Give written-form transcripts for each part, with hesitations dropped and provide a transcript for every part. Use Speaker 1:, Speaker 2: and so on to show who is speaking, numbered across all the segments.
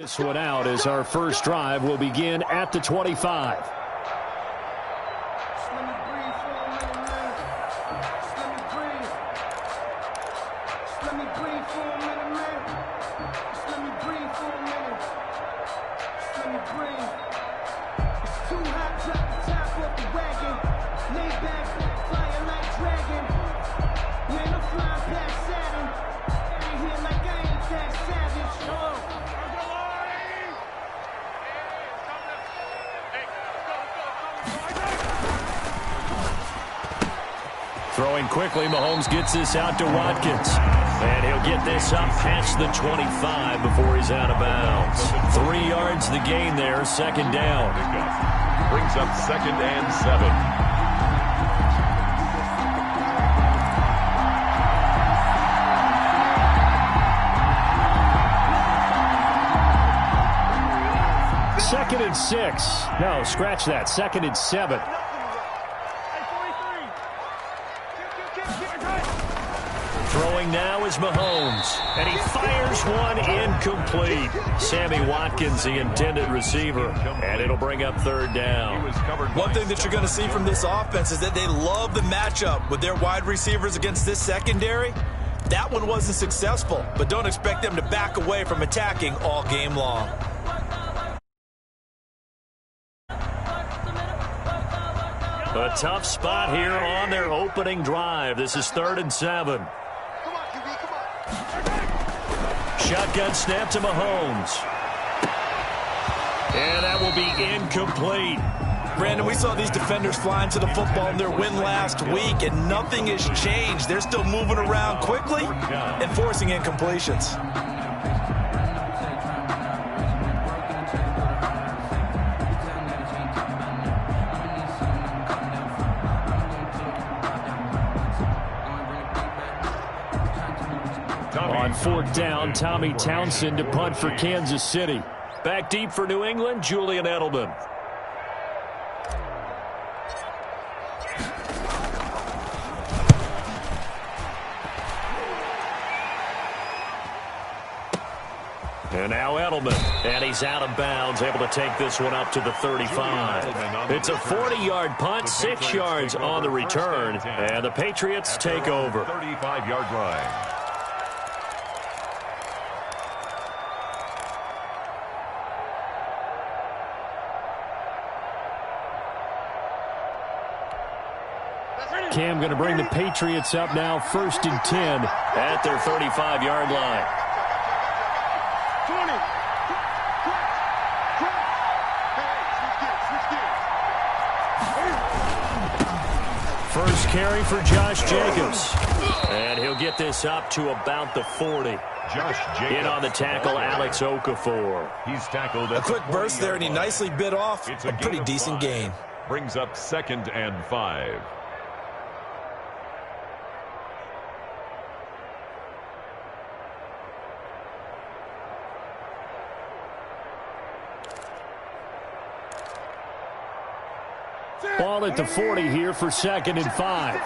Speaker 1: This one out as our first drive will begin at the 25. Throwing quickly, Mahomes gets this out to Watkins. And he'll get this up past the 25 before he's out of bounds. 3 yards the gain there, second down.
Speaker 2: Brings up 2nd and 7.
Speaker 1: Second and 6. No, scratch that. 2nd and 7. Throwing now is Mahomes, and he fires one incomplete. Sammy Watkins, the intended receiver, and it'll bring up 3rd down.
Speaker 3: One thing that you're going to see from this offense is that they love the matchup with their wide receivers against this secondary. That one wasn't successful, but don't expect them to back away from attacking all game long.
Speaker 1: A tough spot here on their opening drive. This is 3rd and 7. Shotgun snap to Mahomes. And that will be incomplete.
Speaker 3: Brandon, we saw these defenders flying to the football in their win last week, and nothing has changed. They're still moving around quickly and forcing incompletions.
Speaker 1: On 4th down, Tommy Townsend to punt for Kansas City. Back deep for New England, Julian Edelman. And now Edelman, and he's out of bounds, able to take this one up to the 35. It's a 40-yard punt, 6 yards on the return, and the Patriots take over.
Speaker 2: 35-yard line.
Speaker 1: Cam going to bring the Patriots up now, 1st and 10 at their 35-yard line. 1st carry for Josh Jacobs. And he'll get this up to about the 40.
Speaker 2: Josh Jacobs.
Speaker 1: In on the tackle, Alex Okafor.
Speaker 2: He's tackled.
Speaker 3: A quick burst there, and he nicely bit off a pretty decent gain.
Speaker 2: Brings up 2nd and 5.
Speaker 1: Ball at the 40 here for 2nd and 5.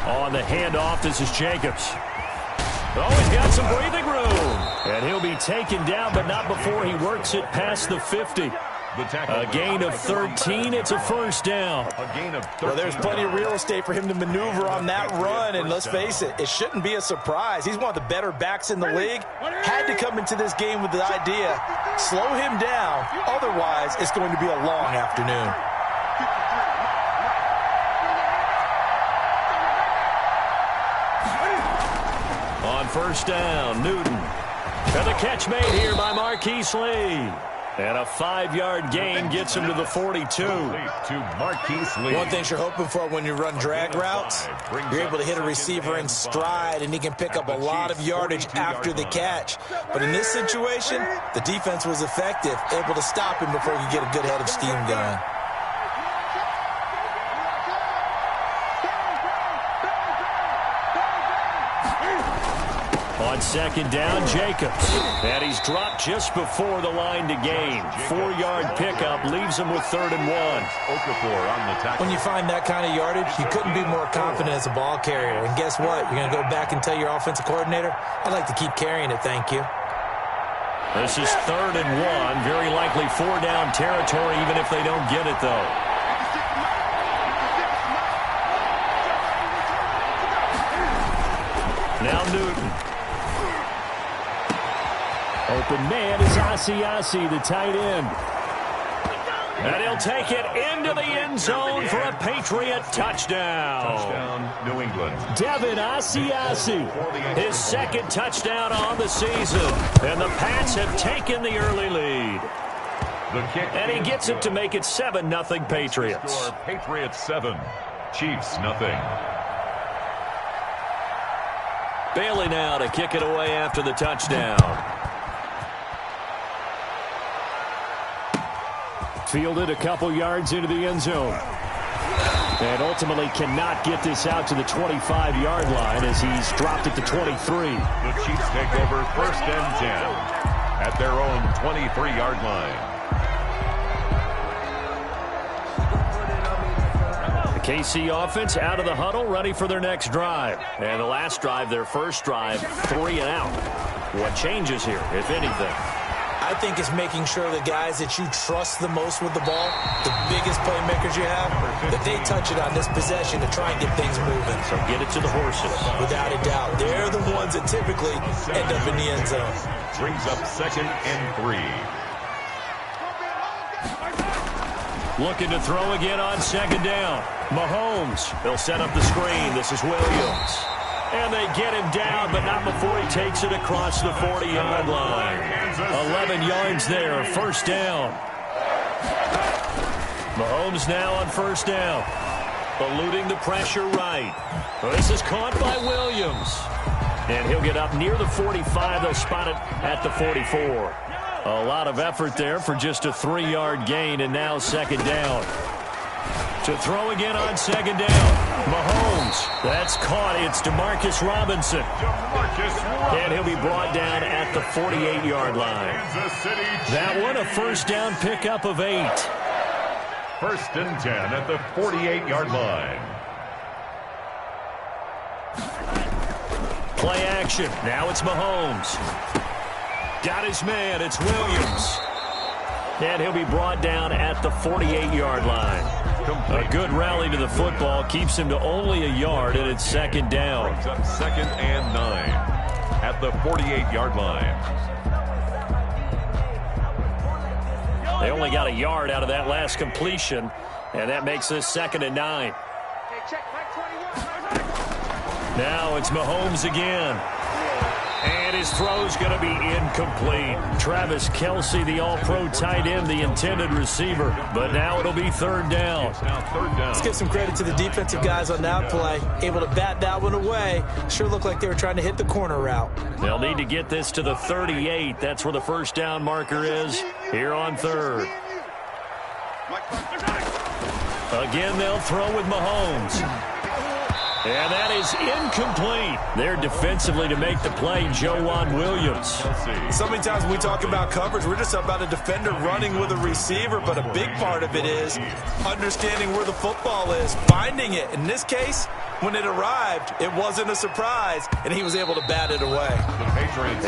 Speaker 1: On the handoff, this is Jacobs. Oh, he's got some breathing room. And he'll be taken down, but not before he works it past the 50. A gain of 13. It's a 1st down.
Speaker 2: A gain of 13.
Speaker 3: Well, there's plenty of real estate for him to maneuver on that run, and let's face it, it shouldn't be a surprise. He's one of the better backs in the league. Had to come into this game with the idea, slow him down, otherwise it's going to be a long afternoon.
Speaker 1: On 1st down, Newton. And the catch made here by Marquise Lee. And a 5-yard gain gets him to the 42.
Speaker 2: To Marquise Lee.
Speaker 3: One thing you're hoping for when you run drag routes, you're able to hit a receiver in stride, and he can pick up a lot of yardage after the catch. But in this situation, the defense was effective, able to stop him before he could get a good head of steam going.
Speaker 1: On second down, Jacobs. And he's dropped just before the line to gain. 4-yard pickup leaves him with 3rd and 1.
Speaker 2: Okafor on the tackle.
Speaker 3: When you find that kind of yardage, you couldn't be more confident as a ball carrier. And guess what? You're going to go back and tell your offensive coordinator, I'd like to keep carrying it, thank you.
Speaker 1: This is 3rd and 1. Very likely 4-down territory, even if they don't get it, though. Now Newton. Open man is Asiasi, the tight end. And he'll take it into the end zone for a Patriot touchdown.
Speaker 2: Touchdown, New England.
Speaker 1: Devin Asiasi, his 2nd touchdown on the season. And the Pats have taken the early lead. And he gets it to make it 7-0 Patriots.
Speaker 2: Patriots 7, Chiefs nothing.
Speaker 1: Bailey now to kick it away after the touchdown. Fielded a couple yards into the end zone. And ultimately cannot get this out to the 25-yard line as he's dropped it to 23.
Speaker 2: The Chiefs take over 1st and 10 at their own 23-yard line.
Speaker 1: The KC offense out of the huddle, ready for their next drive. And the last drive, their first drive, 3 and out. What changes here, if anything?
Speaker 3: I think it's making sure the guys that you trust the most with the ball, the biggest playmakers you have, that they touch it on this possession to try and get things moving.
Speaker 1: So get it to the horses.
Speaker 3: Without a doubt. They're the ones that typically end up in the end zone.
Speaker 2: Brings up 2nd and 3.
Speaker 1: Looking to throw again on 2nd down. Mahomes. They'll set up the screen. This is Williams. And they get him down, but not before he takes it across the 40-yard line. 11 yards there, 1st down. Mahomes now on 1st down. Eluding the pressure right. This is caught by Williams. And he'll get up near the 45. They'll spot it at the 44. A lot of effort there for just a 3-yard gain, and now 2nd down. To throw again on 2nd down. Mahomes. That's caught. It's Demarcus Robinson. And he'll be brought down at the 48-yard line. That one, a 1st down pickup of 8.
Speaker 2: 1st and 10 at the 48-yard line.
Speaker 1: Play action. Now it's Mahomes. Got his man. It's Williams. And he'll be brought down at the 48-yard line. A good rally to the football keeps him to only a yard, and it's 2nd down.
Speaker 2: Brings up 2nd and 9 at the 48-yard line.
Speaker 1: They only got a yard out of that last completion, and that makes this 2nd and 9. Now it's Mahomes again. And his throw's going to be incomplete. Travis Kelce, the all-pro tight end, the intended receiver. But now it'll be 3rd down.
Speaker 3: Let's give some credit to the defensive guys on that play. Able to bat that one away. Sure looked like they were trying to hit the corner route.
Speaker 1: They'll need to get this to the 38. That's where the 1st down marker is here on 3rd. Again, they'll throw with Mahomes. And that is incomplete. There defensively to make the play, Joejuan Williams.
Speaker 3: So many times when we talk about coverage, we're just about a defender running with a receiver, but a big part of it is understanding where the football is, finding it. In this case, when it arrived, it wasn't a surprise, and he was able to bat it away.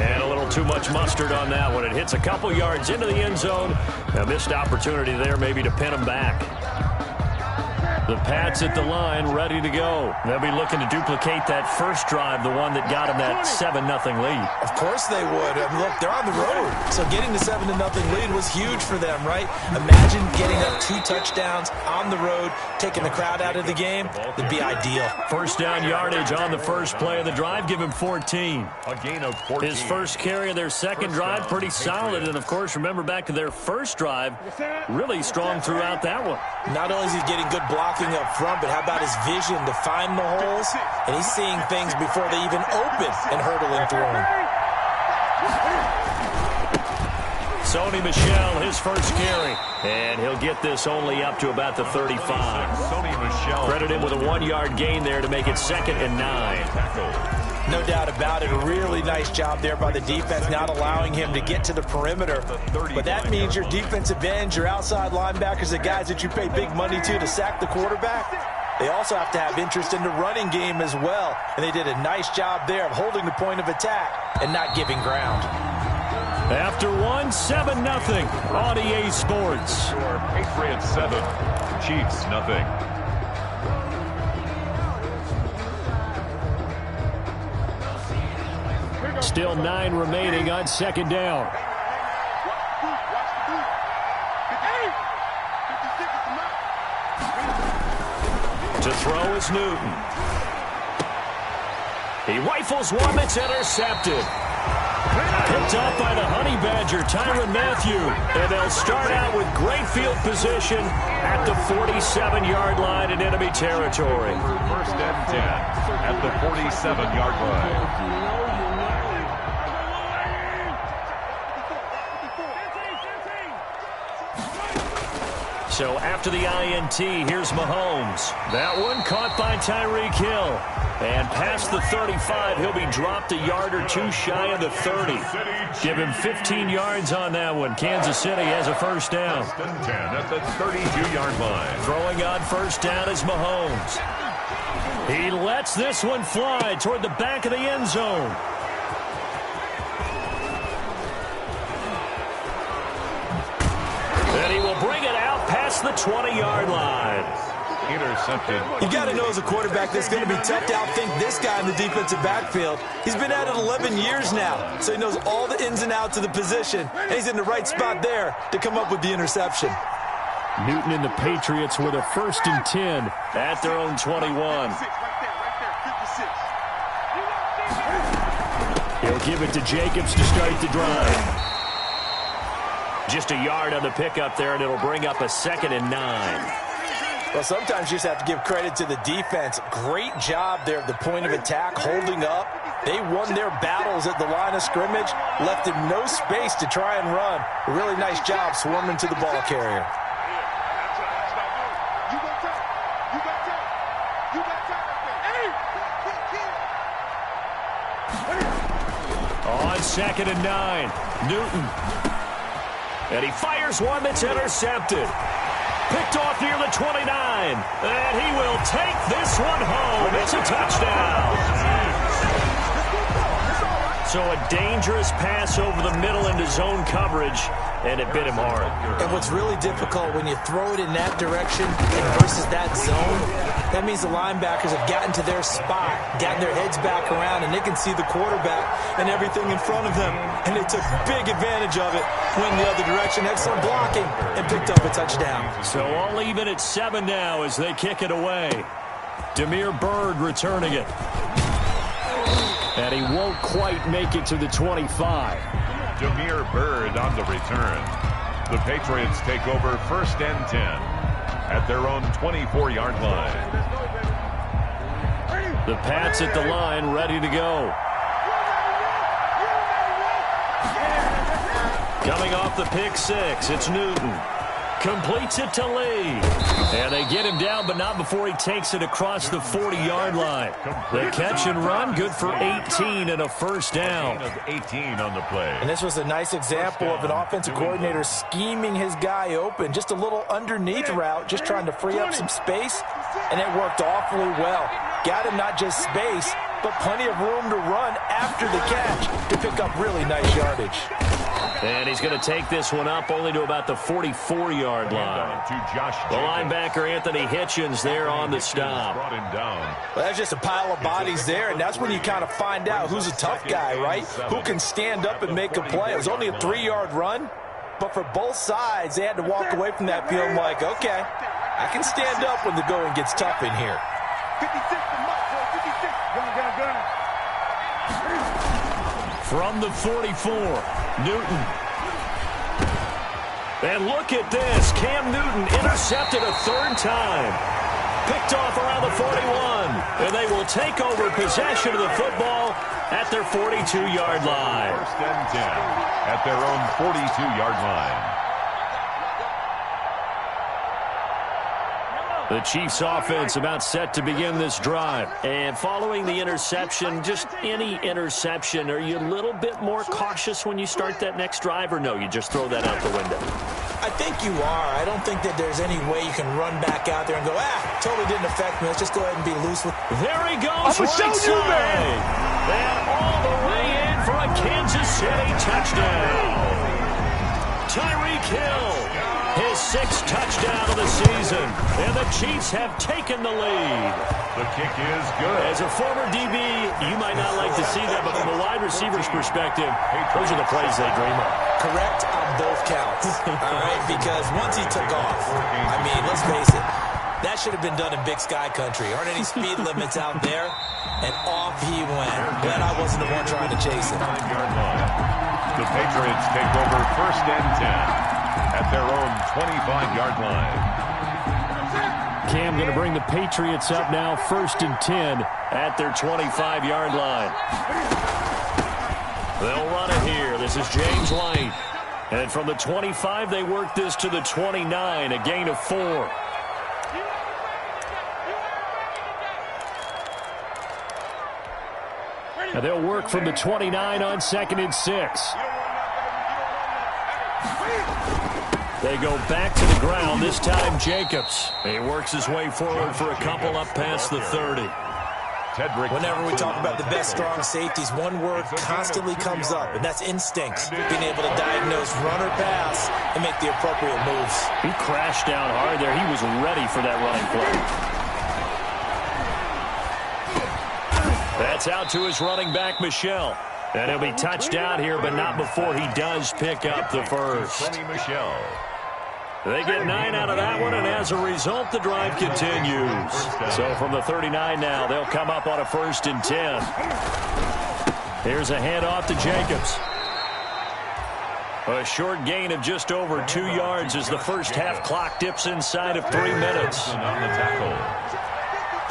Speaker 1: And a little too much mustard on that one. It hits a couple yards into the end zone. A missed opportunity there maybe to pin him back. The Pats at the line, ready to go. They'll be looking to duplicate that first drive, the one that got them that 7-0 lead.
Speaker 3: Of course they would. I mean, look, they're on the road. So getting the 7-0 lead was huge for them, right? Imagine getting up 2 touchdowns on the road, taking the crowd out of the game. It'd be ideal.
Speaker 1: 1st down yardage on the first play of the drive. Give him 14.
Speaker 2: A gain of 14.
Speaker 1: His first carry of their second drive, pretty solid. And, of course, remember back to their first drive, really strong throughout that one.
Speaker 3: Not only is he getting good blocking up front, but how about his vision to find the holes? And he's seeing things before they even open and hurdling through them.
Speaker 1: Sony Michel, his first carry. And he'll get this only up to about the 35.
Speaker 2: Sony Michel.
Speaker 1: Credit him with a 1-yard gain there to make it 2nd and 9.
Speaker 3: No doubt about it. A really nice job there by the defense, not allowing him to get to the perimeter. But that means your defensive ends, your outside linebackers, the guys that you pay big money to sack the quarterback, they also have to have interest in the running game as well. And they did a nice job there of holding the point of attack and not giving ground.
Speaker 1: After one, 7-0 on EA Sports.
Speaker 2: Patriots 7, Chiefs 0.
Speaker 1: Still 9 remaining on second down. To throw is Newton. He rifles one that's intercepted. Picked off by the Honey Badger, Tyrann Mathieu. And they'll start out with great field position at the 47-yard line in enemy territory.
Speaker 2: First and 10 at the 47-yard line.
Speaker 1: So after the INT, here's Mahomes. That one caught by Tyreek Hill. And past the 35, he'll be dropped a yard or two shy of the 30. Give him 15 yards on that one. Kansas City has a first down.
Speaker 2: First and 10 at the 32-yard line.
Speaker 1: Throwing on first down is Mahomes. He lets this one fly toward the back of the end zone. And he will bring it out past the 20-yard line.
Speaker 2: Intercepted.
Speaker 3: You got to know as a quarterback that's going to be tough to outthink this guy in the defensive backfield. He's been at it 11 years now, so he knows all the ins and outs of the position, and he's in the right spot there to come up with the interception.
Speaker 1: Newton and the Patriots with a first and 10 at their own 21. He'll give it to Jacobs to start the drive. Just a yard on the pickup there, and it'll bring up a 2nd and 9.
Speaker 3: Well, sometimes you just have to give credit to the defense. Great job there at the point of attack, holding up. They won their battles at the line of scrimmage, left him no space to try and run. A really nice job swarming to the ball carrier.
Speaker 1: On 2nd and 9, Newton. And he fires one that's intercepted. Picked off near the 29. And he will take this one home. It's a touchdown. So a dangerous pass over the middle into zone coverage, and it bit him hard.
Speaker 3: And what's really difficult when you throw it in that direction versus that zone, that means the linebackers have gotten to their spot, gotten their heads back around, and they can see the quarterback and everything in front of them. And they took big advantage of it, went the other direction, excellent blocking, and picked up a touchdown.
Speaker 1: So all even at 7 now as they kick it away. Damiere Byrd returning it. And he won't quite make it to the 25.
Speaker 2: Damiere Byrd on the return. The Patriots take over first and 10 at their own 24-yard line.
Speaker 1: The Pats at the line, ready to go. Coming off the pick six, it's Newton. Completes it to Lee. And they get him down, but not before he takes it across the 40-yard line. The catch and run, good for 18 and a first down.
Speaker 2: 18 on the play.
Speaker 3: And this was a nice example of an offensive coordinator scheming his guy open. Just a little underneath route, just trying to free up some space, and it worked awfully well. Got him not just space, but plenty of room to run after the catch to pick up really nice yardage.
Speaker 1: And he's going to take this one up only to about the 44-yard line. The linebacker, Anthony Hitchens, there on the stop.
Speaker 3: Well, that's just a pile of bodies there, and that's when you kind of find out who's a tough guy, right? Who can stand up and make a play. It was only a 3-yard run, but for both sides, they had to walk away from that feeling like, okay, I can stand up when the going gets tough in here.
Speaker 4: 56 to Mike, 56. Gun.
Speaker 1: From the 44, Newton. And look at this. Cam Newton intercepted a third time. Picked off around the 41. And they will take over possession of the football at their 42-yard line.
Speaker 2: First and 10 at their own 42-yard line.
Speaker 1: The Chiefs offense about set to begin this drive. And following the interception, just any interception, are you a little bit more cautious when you start that next drive, or no, you just throw that out the window?
Speaker 3: I think you are. I don't think that there's any way you can run back out there and go, totally didn't affect me. Let's just go ahead and be loose with.
Speaker 1: There he goes, right side. And all the way in for a Kansas City touchdown. Tyreek Hill, his 6th touchdown of the season. And the Chiefs have taken the lead.
Speaker 2: The kick is good.
Speaker 1: As a former DB, you might not like to see that, but from a wide receiver's perspective, those are the plays they dream of.
Speaker 3: Correct on both counts. All right, because once he took off, I mean, let's face it, that should have been done in Big Sky country. Aren't any speed limits out there? And off he went. Glad I wasn't the one trying to chase him.
Speaker 2: The Patriots take over 1st and 10 at their own 25-yard line.
Speaker 1: Cam going to bring the Patriots up now, 1st and 10 at their 25-yard line. They'll run it here. This is James White. And from the 25, they work this to the 29, a gain of 4. And they'll work from the 29 on 2nd and 6. They go back to the ground, this time Jacobs. He works his way forward for a couple up past the 30.
Speaker 3: Whenever we talk about the best strong safeties, one word constantly comes up, and that's instincts. Being able to diagnose run or pass and make the appropriate moves.
Speaker 1: He crashed down hard there. He was ready for that running play. That's out to his running back, Michelle. And he'll be touched down here, but not before he does pick up the first. They get 9 out of that one, and as a result, the drive continues. So from the 39 now, they'll come up on a 1st and 10. Here's a handoff to Jacobs. A short gain of just over 2 yards as the first half clock dips inside of 3 minutes.
Speaker 2: On the tackle.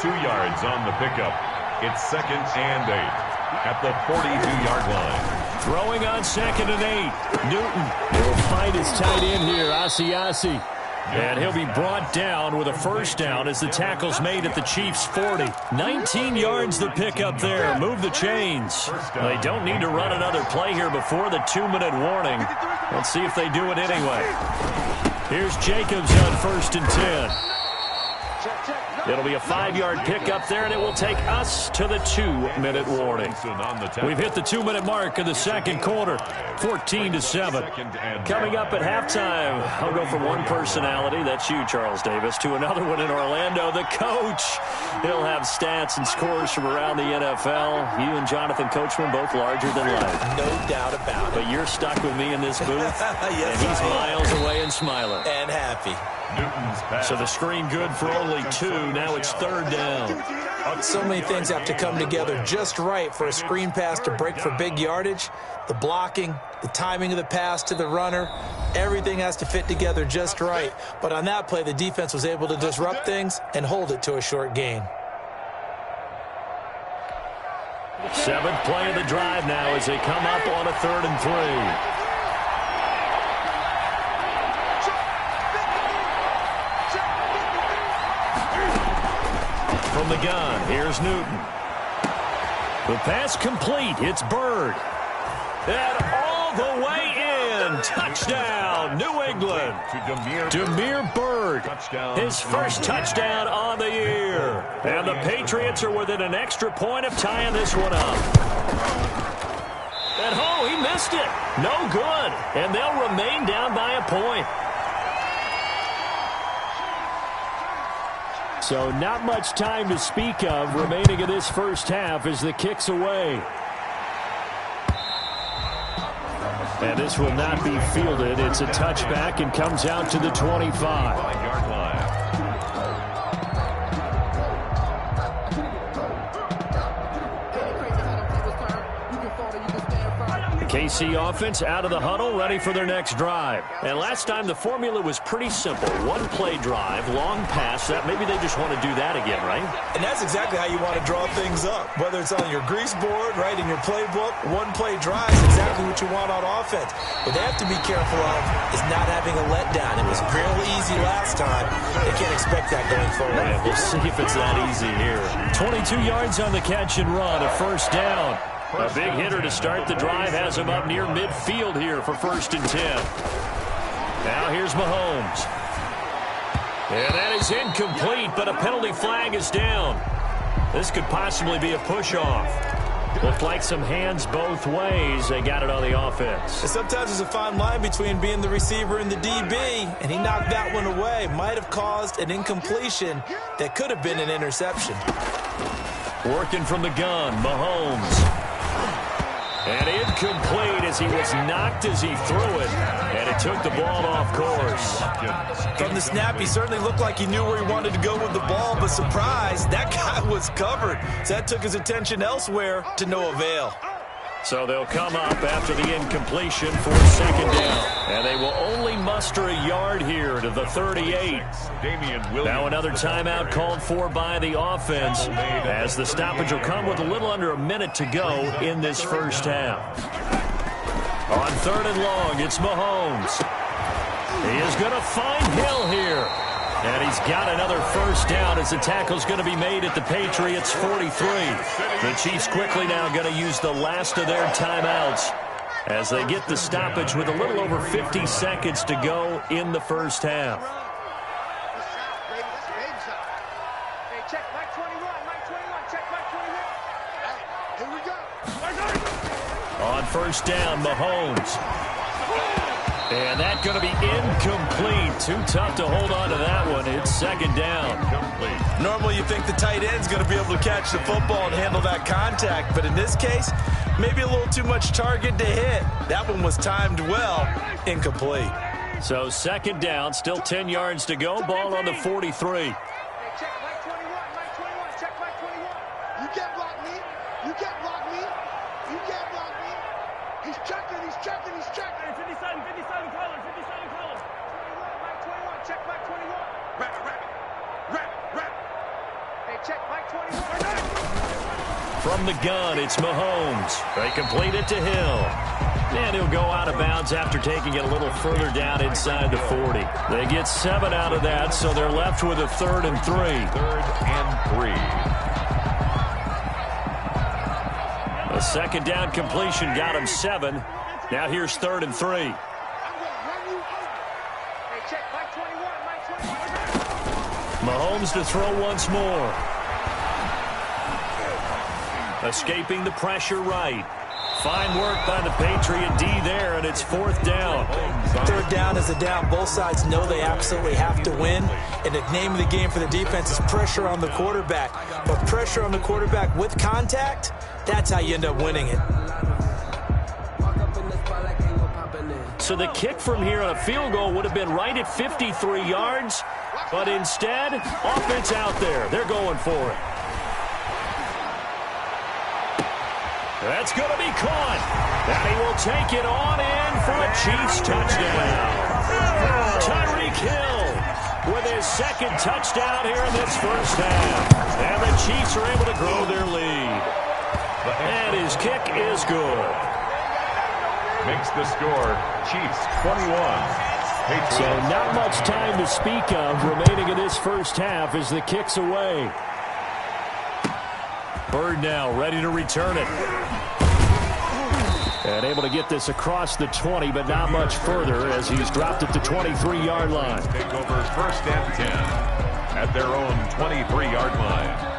Speaker 2: 2 yards on the pickup. It's 2nd and 8 at the 42-yard line.
Speaker 1: Throwing on 2nd and 8. Newton will find his tight end here, Asiasi. And he'll be brought down with a first down as the tackle's made at the Chiefs' 40. 19 yards the pickup there. Move the chains. They don't need to run another play here before the 2-minute warning. Let's see if they do it anyway. Here's Jacobs on 1st and 10. It'll be a 5-yard pickup there, and it will take us to the 2-minute warning. We've hit the 2-minute mark of the second quarter, 14-7. Coming up at halftime, I'll go from one personality, that's you, Charles Davis, to another one in Orlando, the coach. He'll have stats and scores from around the NFL. You and Jonathan Coachman both larger than life.
Speaker 3: No doubt about it.
Speaker 1: But you're stuck with me in this booth,
Speaker 3: yes,
Speaker 1: and he's miles away and smiling.
Speaker 3: And happy.
Speaker 1: So the screen good for only 2. Now it's 3rd down.
Speaker 3: So many things have to come together just right for a screen pass to break for big yardage. The blocking, the timing of the pass to the runner, everything has to fit together just right. But on that play, the defense was able to disrupt things and hold it to a short gain.
Speaker 1: 7th play of the drive now as they come up on a 3rd and 3. From the gun, here's Newton. The pass complete. It's Bird. And all the way in. Touchdown, New England. Damiere Byrd. His first touchdown on the year. And the Patriots are within an extra point of tying this one up. And he missed it. No good. And they'll remain down by a point. So not much time to speak of remaining in this first half as the kick's away. And this will not be fielded. It's a touchback and comes out to the 25-yard line. KC offense out of the huddle, ready for their next drive. And last time the formula was pretty simple. One-play drive, long pass. That maybe they just want to do that again, right?
Speaker 3: And that's exactly how you want to draw things up. Whether it's on your grease board, right, in your playbook, one-play drive is exactly what you want on offense. What they have to be careful of is not having a letdown. It was fairly easy last time. They can't expect that going forward.
Speaker 1: Yeah, we'll see if it's that easy here. 22 yards on the catch and run, a first down. A big hitter to start the drive has him up near midfield here for 1st and 10. Now here's Mahomes. And that is incomplete, but a penalty flag is down. This could possibly be a push-off. Looked like some hands both ways. They got it on the offense.
Speaker 3: And sometimes there's a fine line between being the receiver and the DB, and he knocked that one away. Might have caused an incompletion that could have been an interception.
Speaker 1: Working from the gun, Mahomes. And incomplete as he was knocked as he threw it, and it took the ball off course.
Speaker 3: From the snap, he certainly looked like he knew where he wanted to go with the ball, but surprise, that guy was covered. So that took his attention elsewhere to no avail.
Speaker 1: So they'll come up after the incompletion for 2nd down. And they will only muster a yard here to the 38. Now another timeout called for by the offense, as the stoppage will come with a little under a minute to go in this first half. On 3rd and long, it's Mahomes. He is going to find Hill here. And he's got another first down as the tackle's going to be made at the Patriots' 43. The Chiefs quickly now going to use the last of their timeouts as they get the stoppage with a little over 50 seconds to go in the first half.
Speaker 4: Check Mike 21, Mike 21, check Mike 21. Here we go.
Speaker 1: On 1st down, Mahomes. And that's going to be incomplete. Too tough to hold on to that one. It's 2nd down.
Speaker 3: Normally you think the tight end's going to be able to catch the football and handle that contact, but in this case, maybe a little too much target to hit. That one was timed well. Incomplete.
Speaker 1: So 2nd down, still 10 yards to go. Ball on the 43.
Speaker 4: Hey, check Mike 21, Mike 21, check Mike 21. You can't block me. You can't block me. You can't block me. He's checking, he's checking, he's checking. 57 color, 57 color. 21, Mike 21, check Mike 21. Rap. Hey, check Mike 21.
Speaker 1: From the gun, it's Mahomes. They complete it to Hill. And he'll go out of bounds after taking it a little further down inside the 40. They get 7 out of that, so they're left with a 3rd and 3.
Speaker 2: 3rd and 3.
Speaker 1: A 2nd down completion got him 7. Now here's 3rd and 3.
Speaker 4: I'm going to run you over. Hey, check Mike 21, Mike 21.
Speaker 1: Mahomes to throw once more. Escaping the pressure right. Fine work by the Patriot D there, and it's 4th down.
Speaker 3: 3rd down is a down. Both sides know they absolutely have to win. And the name of the game for the defense is pressure on the quarterback. But pressure on the quarterback with contact, that's how you end up winning it.
Speaker 1: So the kick from here on a field goal would have been right at 53 yards. But instead, offense out there. They're going for it. That's going to be caught. And he will take it on in for a Chiefs touchdown. Tyreek Hill with his 2nd touchdown here in this first half. And the Chiefs are able to grow their lead. And his kick is good.
Speaker 2: Makes the score Chiefs 21. Patriots.
Speaker 1: So not much time to speak of remaining in this first half as the kick's away. Bird now ready to return it. And able to get this across the 20, but not much further as he's dropped at the 23-yard line.
Speaker 2: Take over 1st and 10 at their own 23-yard line.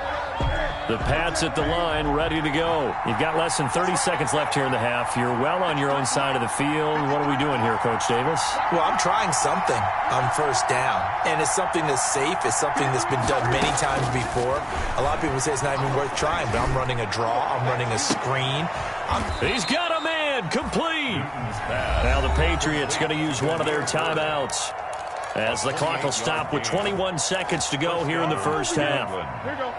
Speaker 1: The Pats at the line, ready to go. You've got less than 30 seconds left here in the half. You're well on your own side of the field. What are we doing here, Coach Davis?
Speaker 3: Well, I'm trying something on 1st down, and it's something that's safe. It's something that's been done many times before. A lot of people say it's not even worth trying, but I'm running a draw. I'm running a screen.
Speaker 1: He's got a man, complete. Now the Patriots going to use one of their timeouts as the clock will stop with 21 seconds to go here in the first half.
Speaker 4: Here we go.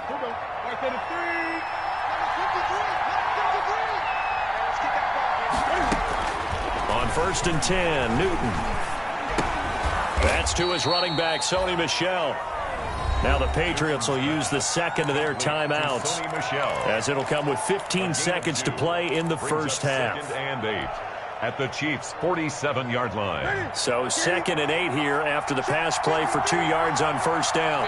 Speaker 4: Right there to 3.
Speaker 1: 1st and 10. Newton. That's to his running back, Sony Michel. Now the Patriots will use the second of their timeouts, as it'll come with 15 seconds to play in the first half.
Speaker 2: 2nd and 8 at the Chiefs' 47-yard line.
Speaker 1: So 2nd and 8 here after the pass play for 2 yards on first down.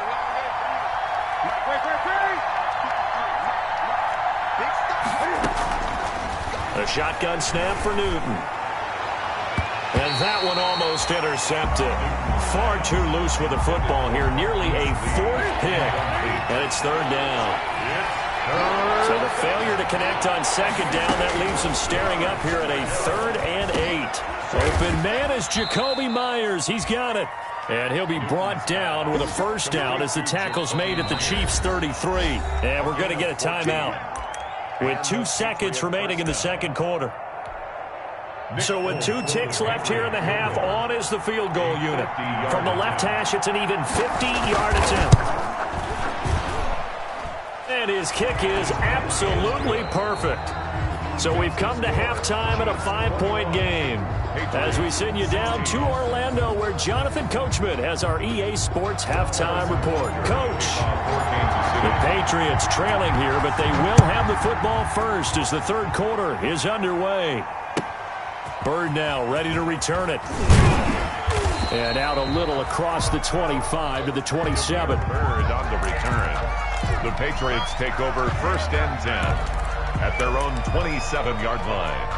Speaker 1: A shotgun snap for Newton. And that one almost intercepted. Far too loose with the football here. Nearly a 4th pick. And it's 3rd down. So the failure to connect on 2nd down, that leaves him staring up here at a 3rd and 8. Open man is Jacoby Myers. He's got it. And he'll be brought down with a 1st down as the tackle's made at the Chiefs' 33. And we're going to get a timeout with 2 seconds remaining in the 2nd quarter. So with 2 ticks left here in the half, on is the field goal unit. From the left hash, it's an even 50-yard attempt. And his kick is absolutely perfect. So we've come to halftime in a 5-point game, as we send you down to Orlando, where Jonathan Coachman has our EA Sports halftime report. Coach, the Patriots trailing here, but they will have the football first as the 3rd quarter is underway. Bird now ready to return it. And out a little across the 25 to the 27.
Speaker 2: Bird on the return. The Patriots take over 1st and 10 at their own 27-yard line.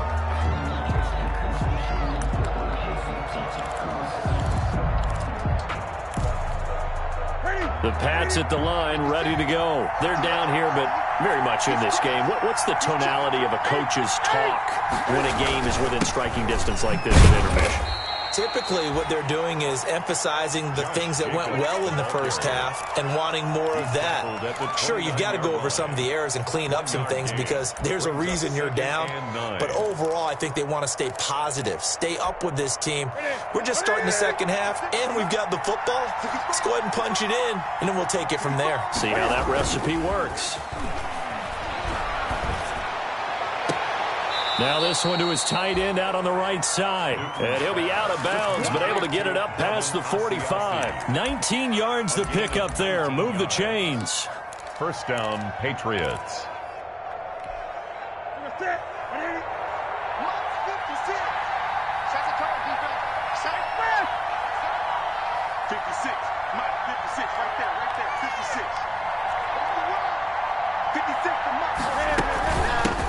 Speaker 1: The Pats at the line, ready to go. They're down here, but very much in this game. What's the tonality of a coach's talk when a game is within striking distance like this at intermission?
Speaker 3: Typically, what they're doing is emphasizing the things that went well in the first half and wanting more of that. Sure, you've got to go over some of the errors and clean up some things because there's a reason you're down. But overall, I think they want to stay positive, stay up with this team. We're just starting the 2nd half, and we've got the football. Let's go ahead and punch it in, and then we'll take it from there.
Speaker 1: See how that recipe works. Now this one to his tight end out on the right side. And he'll be out of bounds, but able to get it up past the 45. 19 yards to pick up there. Move the chains.
Speaker 2: 1st down, Patriots.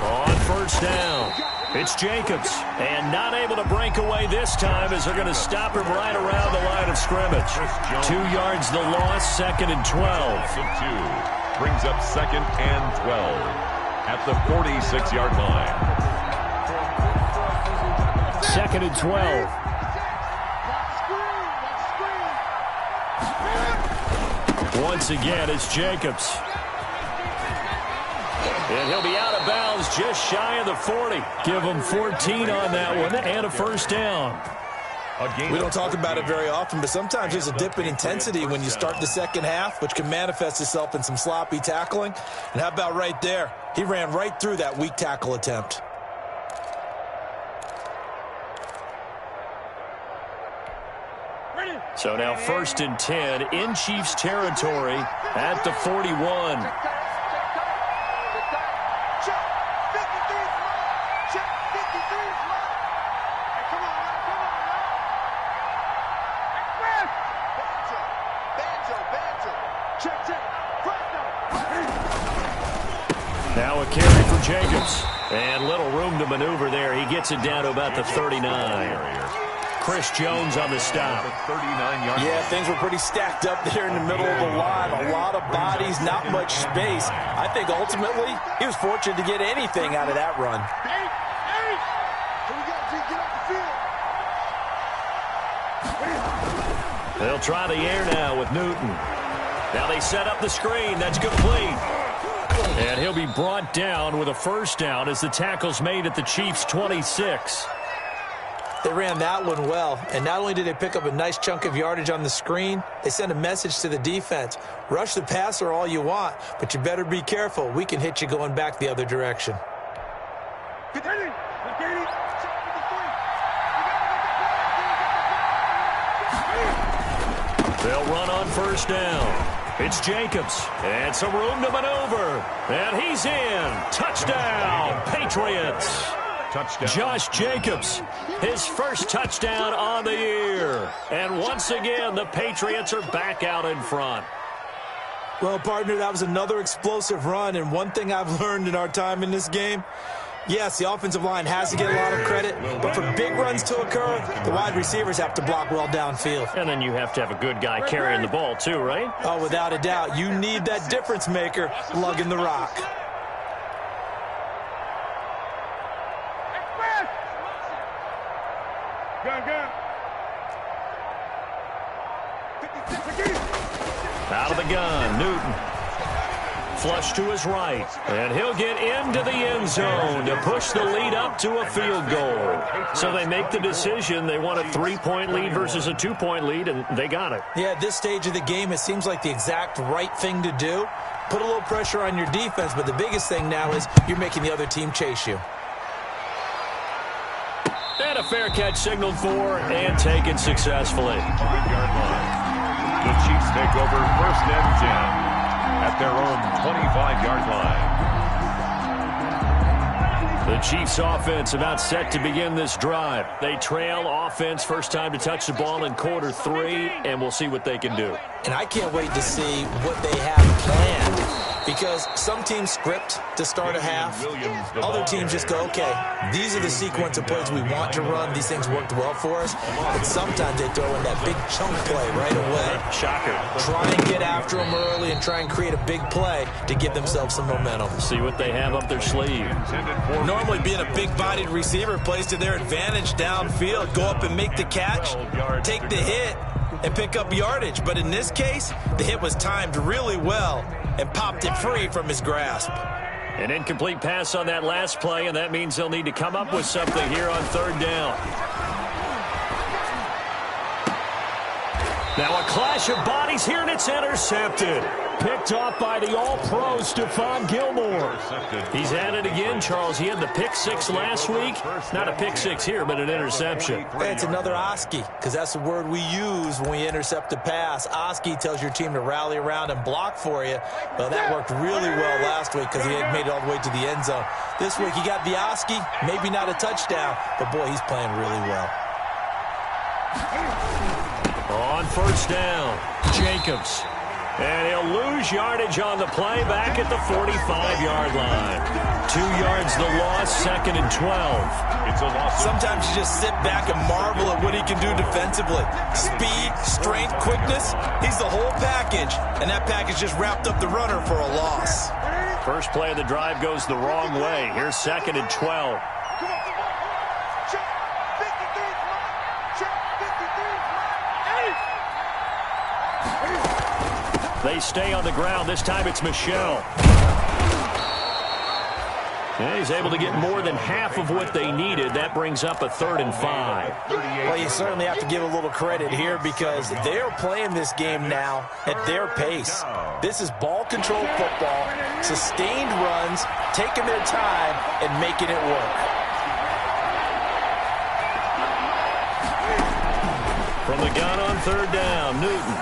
Speaker 1: On 1st down, it's Jacobs. And not able to break away this time as they're going to stop him right around the line of scrimmage. 2 yards the loss, 2nd and 12.
Speaker 2: 2 brings up 2nd and 12 at the 46-yard line.
Speaker 1: 2nd and 12. Once again, it's Jacobs. And he'll be out of bounds just shy of the 40. Give him 14 on that one and a 1st down.
Speaker 3: We don't talk about it very often, but sometimes there's a dip in intensity when you start the 2nd half, which can manifest itself in some sloppy tackling. And how about right there? He ran right through that weak tackle attempt.
Speaker 1: So now 1st and 10 in Chiefs territory at the 41. Now a carry for Jacobs. And little room to maneuver there. He gets it down to about the 39. Chris Jones on the stop.
Speaker 3: Yeah, things were pretty stacked up there in the middle of the line. A lot of bodies, not much space. I think ultimately he was fortunate to get anything out of that run.
Speaker 1: They'll try the air now with Newton. Now they set up the screen. That's complete. And he'll be brought down with a 1st down as the tackle's made at the Chiefs' 26.
Speaker 3: They ran that one well, and not only did they pick up a nice chunk of yardage on the screen, they sent a message to the defense. Rush the passer all you want, but you better be careful. We can hit you going back the other direction.
Speaker 1: They'll run on first down. It's Jacobs, and some room to maneuver. And he's in. Touchdown, Patriots. Touchdown. Josh Jacobs, his first touchdown on the year. And once again, the Patriots are back out in front.
Speaker 3: Well, partner, that was another explosive run. And one thing I've learned in our time in this game, yes, the offensive line has to get a lot of credit, but for big runs to occur, the wide receivers have to block well downfield.
Speaker 1: And then you have to have a good guy carrying the ball too, right?
Speaker 3: Oh, without a doubt. You need that difference maker lugging the rock.
Speaker 1: Out of the gun, Newton. Flush to his right, and he'll get into the end zone to push the lead up to a field goal. So they make the decision. They want a 3-point lead versus a 2-point lead, and they got it.
Speaker 3: Yeah, at this stage of the game, it seems like the exact right thing to do. Put a little pressure on your defense, but the biggest thing now is you're making the other team chase you.
Speaker 1: And a fair catch signaled for and taken successfully.
Speaker 2: The Chiefs take over first and 10 at their own 25-yard line.
Speaker 1: The Chiefs offense about set to begin this drive. They trail offense first time to touch the ball in quarter 3, and we'll see what they can do.
Speaker 3: And I can't wait to see what they have planned, because some teams script to start a half. Other teams just go, okay, these are the sequence of plays we want to run. These things worked well for us. But sometimes they throw in that big chunk play right away.
Speaker 1: Shocker.
Speaker 3: Try and get after them early and try and create a big play to give themselves some momentum.
Speaker 1: See what they have up their sleeve.
Speaker 3: Normally being a big-bodied receiver plays to their advantage downfield. Go up and make the catch, take the hit, and pick up yardage. But in this case, the hit was timed really well and popped it free from his grasp.
Speaker 1: An incomplete pass on that last play, and that means they'll need to come up with something here on third down. Now a clash of bodies here, and it's intercepted. Picked off by the all-pro Stephon Gilmore. He's at it again, Charles. He had the pick 6 last week. Not a pick 6 here, but an interception.
Speaker 3: It's another Oski, because that's the word we use when we intercept a pass. Oski tells your team to rally around and block for you. Well, that worked really well last week because he had made it all the way to the end zone. This week he got the Oski, maybe not a touchdown, but boy, he's playing really well.
Speaker 1: On first down, Jacobs. And he'll lose yardage on the play back at the 45-yard line. 2 yards the loss, 2nd and 12.
Speaker 2: It's a loss.
Speaker 3: Sometimes you just sit back and marvel at what he can do defensively. Speed, strength, quickness, he's the whole package. And that package just wrapped up the runner for a loss.
Speaker 1: First play of the drive goes the wrong way. Here's 2nd and 12. They stay on the ground. This time it's Michel. And he's able to get more than half of what they needed. That brings up a 3rd and 5.
Speaker 3: Well, you certainly have to give a little credit here because they're playing this game now at their pace. This is ball control football, sustained runs, taking their time and making it work.
Speaker 1: From the gun on third down, Newton.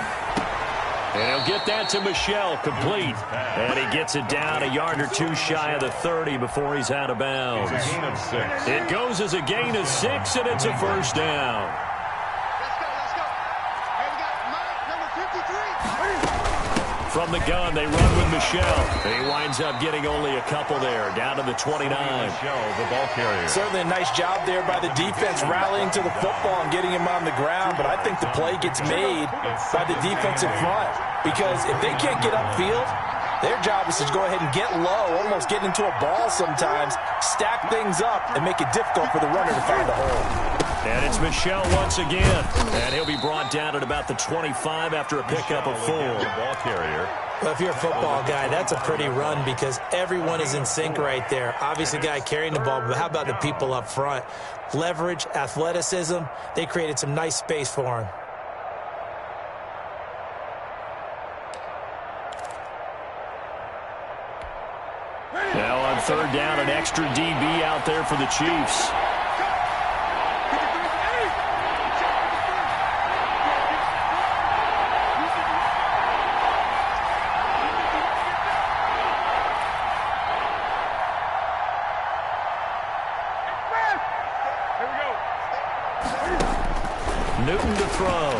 Speaker 1: And he'll get that to Michel, complete. And he gets it down a yard or 2 shy of the 30 before he's out of bounds.
Speaker 2: It's a gain of 6.
Speaker 1: It goes as a gain of 6, and it's a first down.
Speaker 4: Let's go. Hey, we got number 53.
Speaker 1: From the gun, they run with Michel. He winds up getting only a couple there, down to the 29.
Speaker 2: Michel, the ball carrier.
Speaker 3: Certainly a nice job there by the defense rallying to the football and getting him on the ground, but I think the play gets made by the defensive front because if they can't get upfield, their job is to go ahead and get low, almost get into a ball sometimes, stack things up, and make it difficult for the runner to find a hole.
Speaker 1: And it's Michel once again, and he'll be brought down at about the 25 after a pickup of 4.
Speaker 2: Ball carrier.
Speaker 3: Well, if you're a football guy, that's a pretty run because everyone is in sync right there. Obviously, the guy carrying the ball, but how about the people up front? Leverage, athleticism, they created some nice space for him.
Speaker 1: Now on third down, an extra DB out there for the Chiefs. Newton to throw.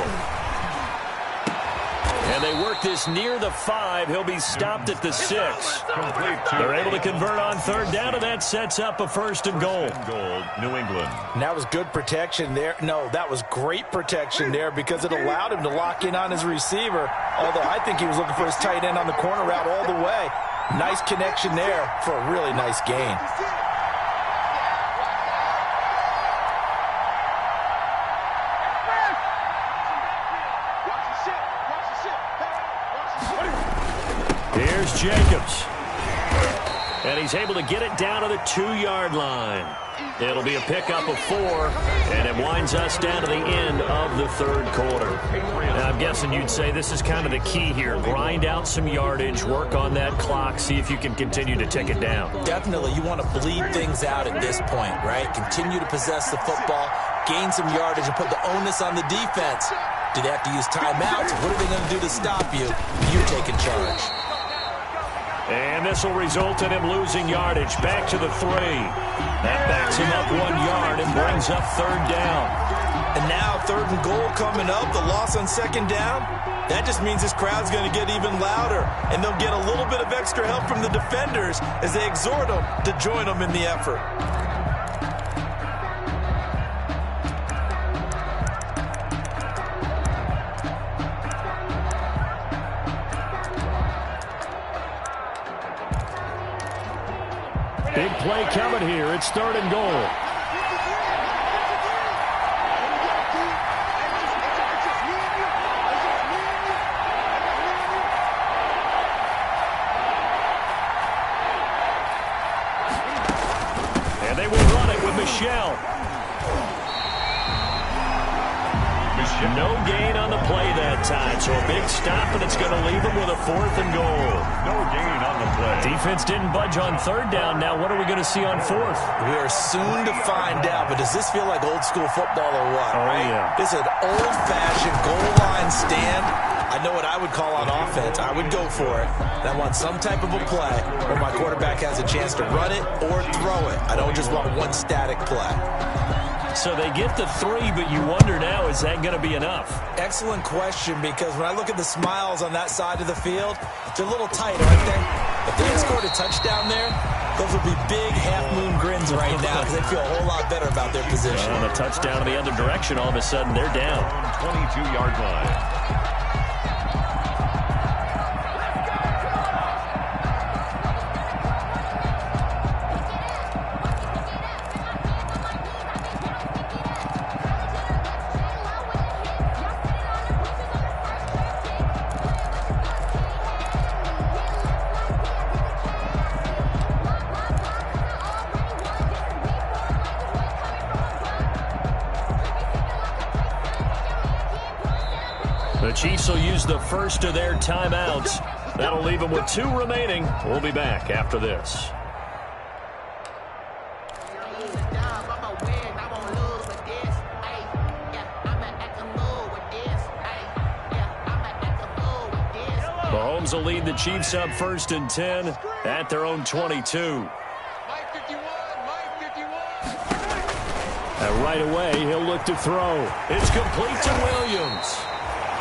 Speaker 1: And they work this near the 5. He'll be stopped at the 6. They're able to convert on third down, and that sets up a 1st and goal.
Speaker 2: New England.
Speaker 3: And that was good protection there. No, that was great protection there because it allowed him to lock in on his receiver, although I think he was looking for his tight end on the corner route all the way. Nice connection there for a really nice gain.
Speaker 1: Here's Jacobs. And he's able to get it down to the 2-yard line. It'll be a pickup of 4, and it winds us down to the end of the 3rd quarter. Now, I'm guessing you'd say this is kind of the key here. Grind out some yardage, work on that clock, see if you can continue to tick it down.
Speaker 3: Definitely, you want to bleed things out at this point, right? Continue to possess the football, gain some yardage, and put the onus on the defense. Do they have to use timeouts? What are they going to do to stop you? You're taking charge.
Speaker 1: And this will result in him losing yardage. Back to the 3. That backs him up 1 yard and brings up 3rd down.
Speaker 3: And now 3rd and goal coming up. The loss on 2nd down. That just means this crowd's going to get even louder. And they'll get a little bit of extra help from the defenders as they exhort them to join them in the effort.
Speaker 1: Big play coming here. It's 3rd and goal. And they will run it with Michelle. No gain on the play that time, so a big stop, and it's going to leave them with a 4th and goal.
Speaker 2: No gain on the play.
Speaker 1: Defense didn't budge on 3rd down. Now what are we going to see on 4th?
Speaker 3: We are soon to find out, but does this feel like old school football or what?
Speaker 1: Oh,
Speaker 3: right?
Speaker 1: yeah.
Speaker 3: This is an old-fashioned goal line stand. I know what I would call on offense. I would go for it. And I want some type of a play where my quarterback has a chance to run it or throw it. I don't just want one static play.
Speaker 1: So they get the 3, but you wonder now, is that going to be enough?
Speaker 3: Excellent question, because when I look at the smiles on that side of the field, they're a little tight, aren't they? If they had scored a touchdown there, those would be big half-moon grins right now because they feel a whole lot better about their position.
Speaker 1: On a touchdown in the other direction, all of a sudden they're down.
Speaker 2: 22-yard line.
Speaker 1: The Chiefs will use the first of their timeouts. That'll leave them with 2 remaining. We'll be back after this. Mahomes will lead the Chiefs up 1st and 10 at their own 22. And right away, he'll look to throw. It's complete to Williams.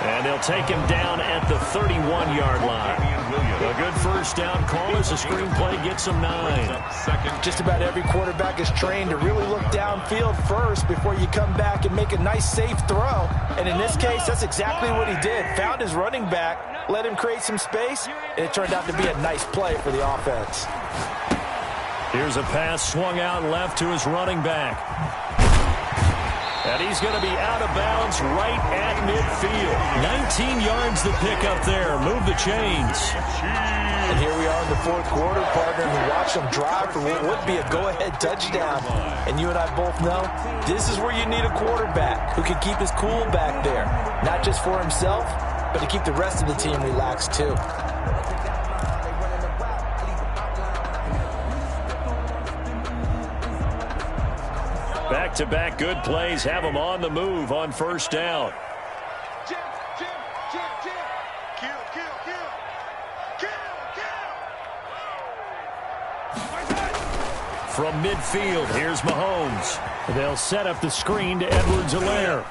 Speaker 1: And they'll take him down at the 31-yard line. A good first down call as the screenplay gets him 9.
Speaker 3: Just about every quarterback is trained to really look downfield first before you come back and make a nice, safe throw. And in this case, that's exactly what he did. Found his running back, let him create some space, and it turned out to be a nice play for the offense.
Speaker 1: Here's a pass swung out left to his running back. And he's going to be out of bounds right at midfield. 19 yards to pick up there. Move the chains.
Speaker 3: And here we are in the 4th quarter, partner, and watch them drive for what would be a go-ahead touchdown. And you and I both know this is where you need a quarterback who can keep his cool back there. Not just for himself, but to keep the rest of the team relaxed too.
Speaker 1: Back-to-back good plays have them on the move on 1st down. From midfield, here's Mahomes. They'll set up the screen to Edwards-Helaire.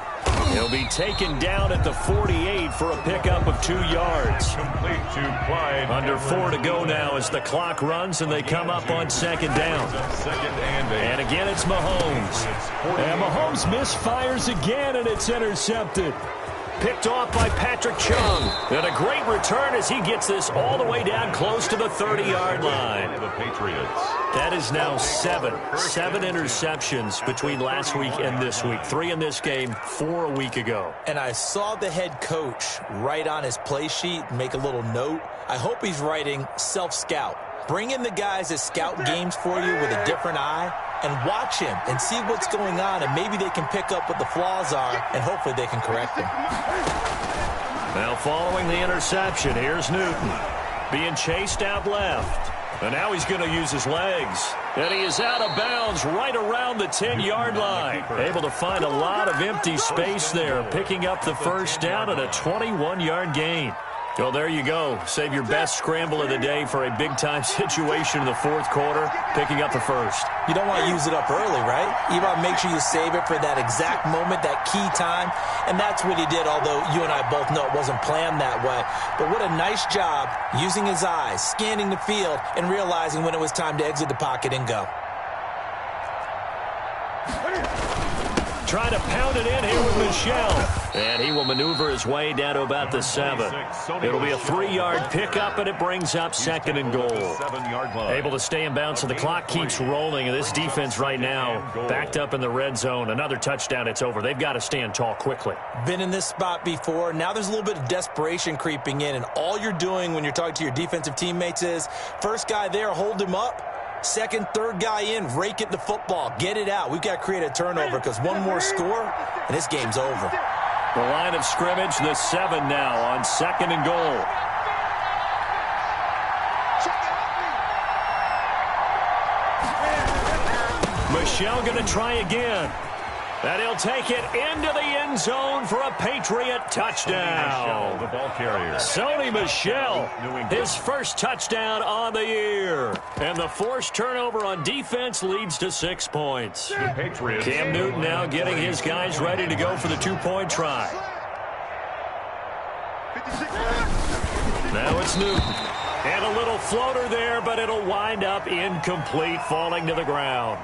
Speaker 1: He'll be taken down at the 48 for a pickup of 2 yards.
Speaker 2: Complete to Clyde.
Speaker 1: Under 4 to go now as the clock runs and they come up on second down. And again, it's Mahomes. And Mahomes misfires again, and it's intercepted. Picked off by Patrick Chung. And a great return as he gets this all the way down close to the 30-yard line.
Speaker 2: The Patriots.
Speaker 1: That is now 7 interceptions between last week and this week. 3 in this game, 4 a week ago.
Speaker 3: And I saw the head coach write on his play sheet, make a little note. I hope he's writing self-scout. Bring in the guys that scout games for you with a different eye and watch him and see what's going on, and maybe they can pick up what the flaws are, and hopefully they can correct them.
Speaker 1: Now following the interception, here's Newton being chased out left. And now he's going to use his legs. And he is out of bounds right around the 10-yard line. Able to find a lot of empty space there, picking up the first down and a 21-yard gain. Well, there you go. Save your best scramble of the day for a big-time situation in the fourth quarter, picking up the first.
Speaker 3: You don't want to use it up early, right? You want to make sure you save it for that exact moment, that key time. And that's what he did, although you and I both know it wasn't planned that way. But what a nice job using his eyes, scanning the field, and realizing when it was time to exit the pocket and go.
Speaker 1: Trying to pound it in here with Michel. And he will maneuver his way down to about the 7. It'll be a 3-yard pickup, and it brings up second and goal. Able to stay in bounds, so the clock keeps rolling. And this defense right now backed up in the red zone. Another touchdown, it's over. They've got to stand tall quickly.
Speaker 3: Been in this spot before. Now there's a little bit of desperation creeping in, and all you're doing when you're talking to your defensive teammates is, first guy there, hold him up. Second, third guy in, rake it the football. Get it out. We've got to create a turnover because one more score, and this game's over.
Speaker 1: The line of scrimmage, the 7 now on second and goal. Michel going to try again. And he'll take it into the end zone for a Patriot touchdown.
Speaker 2: The ball carrier.
Speaker 1: Sony Michel, his first touchdown on the year. And the forced turnover on defense leads to 6 points.
Speaker 2: The Patriots.
Speaker 1: Cam Newton now getting his guys ready to go for the 2-point try. Now it's Newton. And a little floater there, but it'll wind up incomplete, falling to the ground.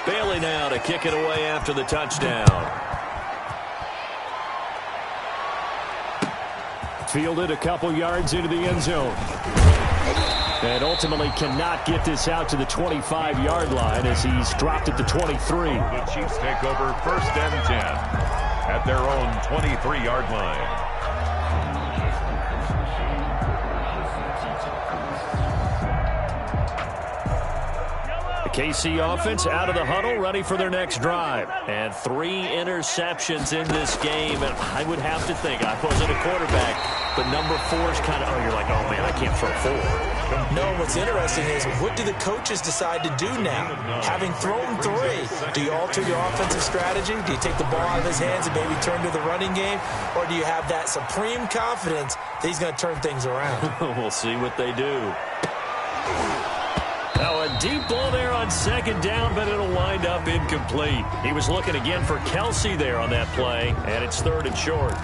Speaker 1: Bailey now to kick it away after the touchdown. Fielded a couple yards into the end zone. And ultimately cannot get this out to the 25-yard line as he's dropped it to 23.
Speaker 2: The Chiefs take over first and 10 at their own 23-yard line.
Speaker 1: KC offense out of the huddle, ready for their next drive. And 3 interceptions in this game. And I would have to think, I wasn't a quarterback, but number 4 is kind of, oh, you're like, oh, man, I can't throw 4.
Speaker 3: No, what's interesting is, what do the coaches decide to do now? Having thrown 3, do you alter your offensive strategy? Do you take the ball out of his hands and maybe turn to the running game? Or do you have that supreme confidence that he's going to turn things around?
Speaker 1: We'll see what they do. Now a deep ball there on second down, but it'll wind up incomplete. He was looking again for Kelsey there on that play, and it's 3rd and short.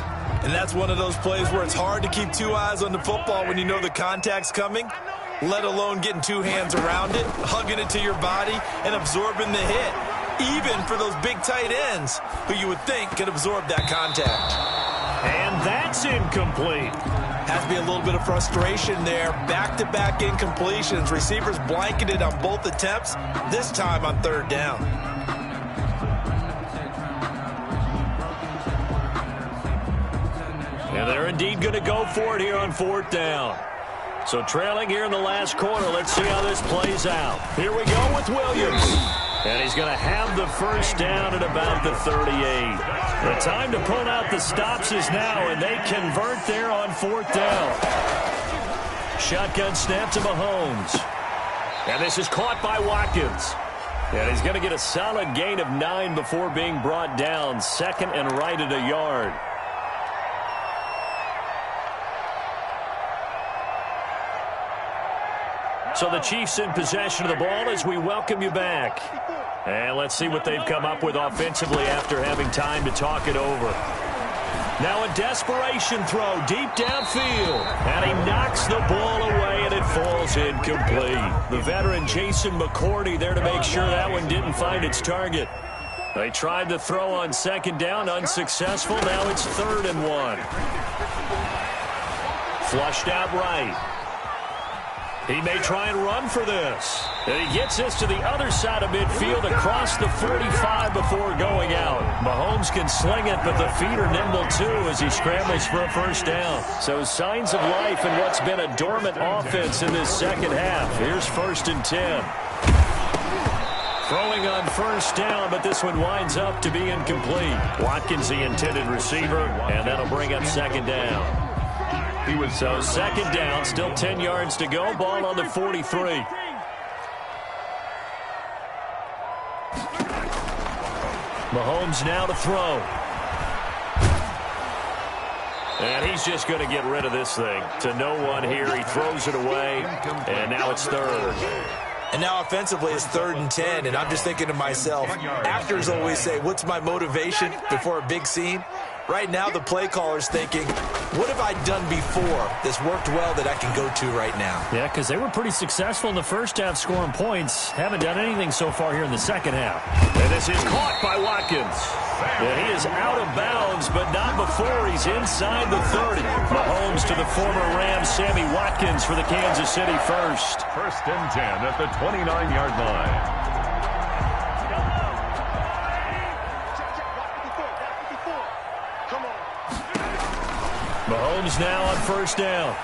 Speaker 3: And that's one of those plays where it's hard to keep 2 eyes on the football when you know the contact's coming, let alone getting 2 hands around it, hugging it to your body, and absorbing the hit, even for those big tight ends who you would think could absorb that contact.
Speaker 1: And that's incomplete.
Speaker 3: Has to be a little bit of frustration there. Back-to-back incompletions. Receivers blanketed on both attempts, this time on 3rd down.
Speaker 1: And they're indeed going to go for it here on 4th down. So trailing here in the last quarter. Let's see how this plays out. Here we go with Williams. And he's going to have the first down at about the 38. The time to pull out the stops is now, and they convert there on 4th down. Shotgun snap to Mahomes. And this is caught by Watkins. And he's going to get a solid gain of 9 before being brought down. 2nd and right at a yard. So the Chiefs in possession of the ball as we welcome you back. And let's see what they've come up with offensively after having time to talk it over. Now a desperation throw deep downfield. And he knocks the ball away, and it falls incomplete. The veteran Jason McCourty there to make sure that one didn't find its target. They tried to throw on second down, unsuccessful. Now it's 3rd and 1. Flushed out right. He may try and run for this. And he gets this to the other side of midfield across the 45 before going out. Mahomes can sling it, but the feet are nimble too as he scrambles for a first down. So signs of life in what's been a dormant offense in this second half. Here's 1st and 10. Throwing on first down, but this one winds up to be incomplete. Watkins the intended receiver, and that'll bring up second down. So second down, still 10 yards to go. Ball on the 43. Mahomes now to throw. And he's just going to get rid of this thing. To no one here. He throws it away, and now it's 3rd.
Speaker 3: And now offensively it's 3rd and 10, and I'm just thinking to myself, actors always say, what's my motivation before a big scene? Right now the play caller's thinking, what have I done before that's worked well that I can go to right now?
Speaker 1: Yeah, because they were pretty successful in the first half scoring points. Haven't done anything so far here in the second half. And this is caught by Watkins. And he is out of bounds, but not before he's inside the 30. Mahomes to the former Rams, Sammy Watkins for the Kansas City first.
Speaker 2: 1st and 10 at the 29-yard line.
Speaker 1: Mahomes now on first down.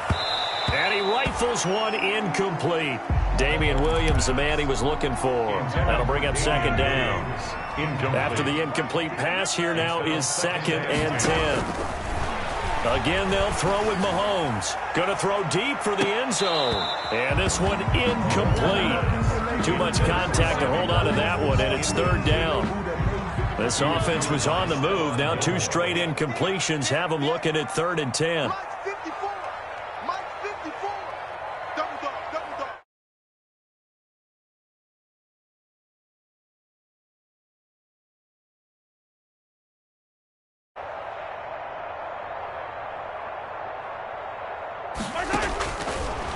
Speaker 1: And he rifles one incomplete. Damian Williams, the man he was looking for. That'll bring up second down. After the incomplete pass, here now is 2nd and 10. Again, they'll throw with Mahomes. Going to throw deep for the end zone. And this one incomplete. Too much contact to hold on to that one, and it's 3rd down. This offense was on the move. Now 2 straight incompletions have them looking at 3rd and 10.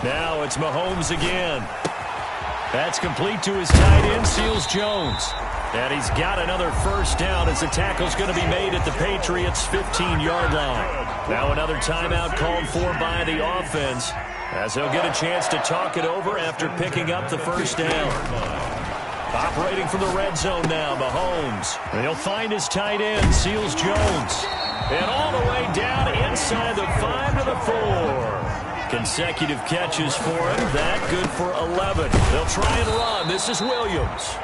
Speaker 1: Now it's Mahomes again. That's complete to his tight end, Seals Jones. And he's got another first down as the tackle's going to be made at the Patriots' 15-yard line. Now another timeout called for by the offense as he'll get a chance to talk it over after picking up the first down. Operating from the red zone now, Mahomes. And he'll find his tight end, Seals Jones. And all the way down inside the 5 to the 4. Consecutive catches for him. That good for 11. They'll try and run. This is Williams.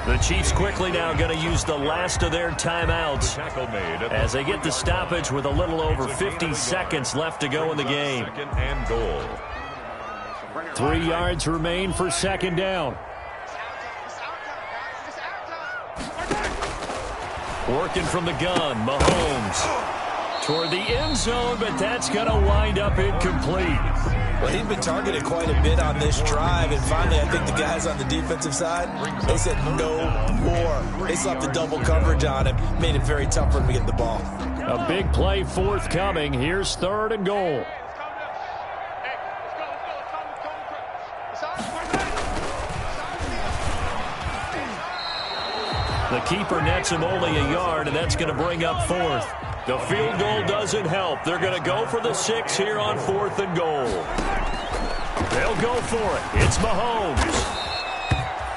Speaker 1: The Chiefs quickly now going to use the last of their timeouts as they get the stoppage with a little over 50 seconds left to go in the game.
Speaker 2: 2nd and goal.
Speaker 1: 3 yards remain for second down. Working from the gun, Mahomes toward the end zone, but that's going to wind up incomplete.
Speaker 3: Well, he's been targeted quite a bit on this drive, and finally I think the guys on the defensive side, they said no more. They slapped the double coverage on him, made it very tough for him to get the ball.
Speaker 1: A big play forthcoming. Here's 3rd and goal. The keeper nets him only a yard, and that's going to bring up 4th. The field goal doesn't help. They're going to go for the 6 here on 4th and goal. They'll go for it. It's Mahomes.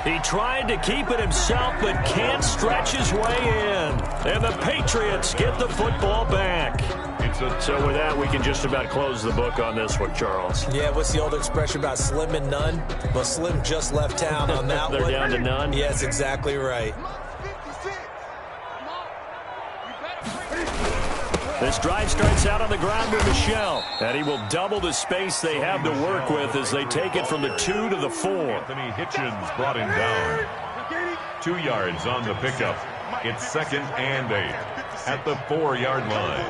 Speaker 1: He tried to keep it himself, but can't stretch his way in. And the Patriots get the football back. So with that, we can just about close the book on this one, Charles.
Speaker 3: Yeah, what's the old expression about slim and none? Well, Slim just left town on that
Speaker 1: They're
Speaker 3: one.
Speaker 1: down to none?
Speaker 3: Yes, exactly right.
Speaker 1: This drive starts out on the ground with Michel. And he will double the space they have to work with as they take it from the 2 to the 4.
Speaker 2: Anthony Hitchens brought him down. 2 yards on the pickup. It's 2nd and 8 at the 4-yard line.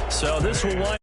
Speaker 1: So this will wind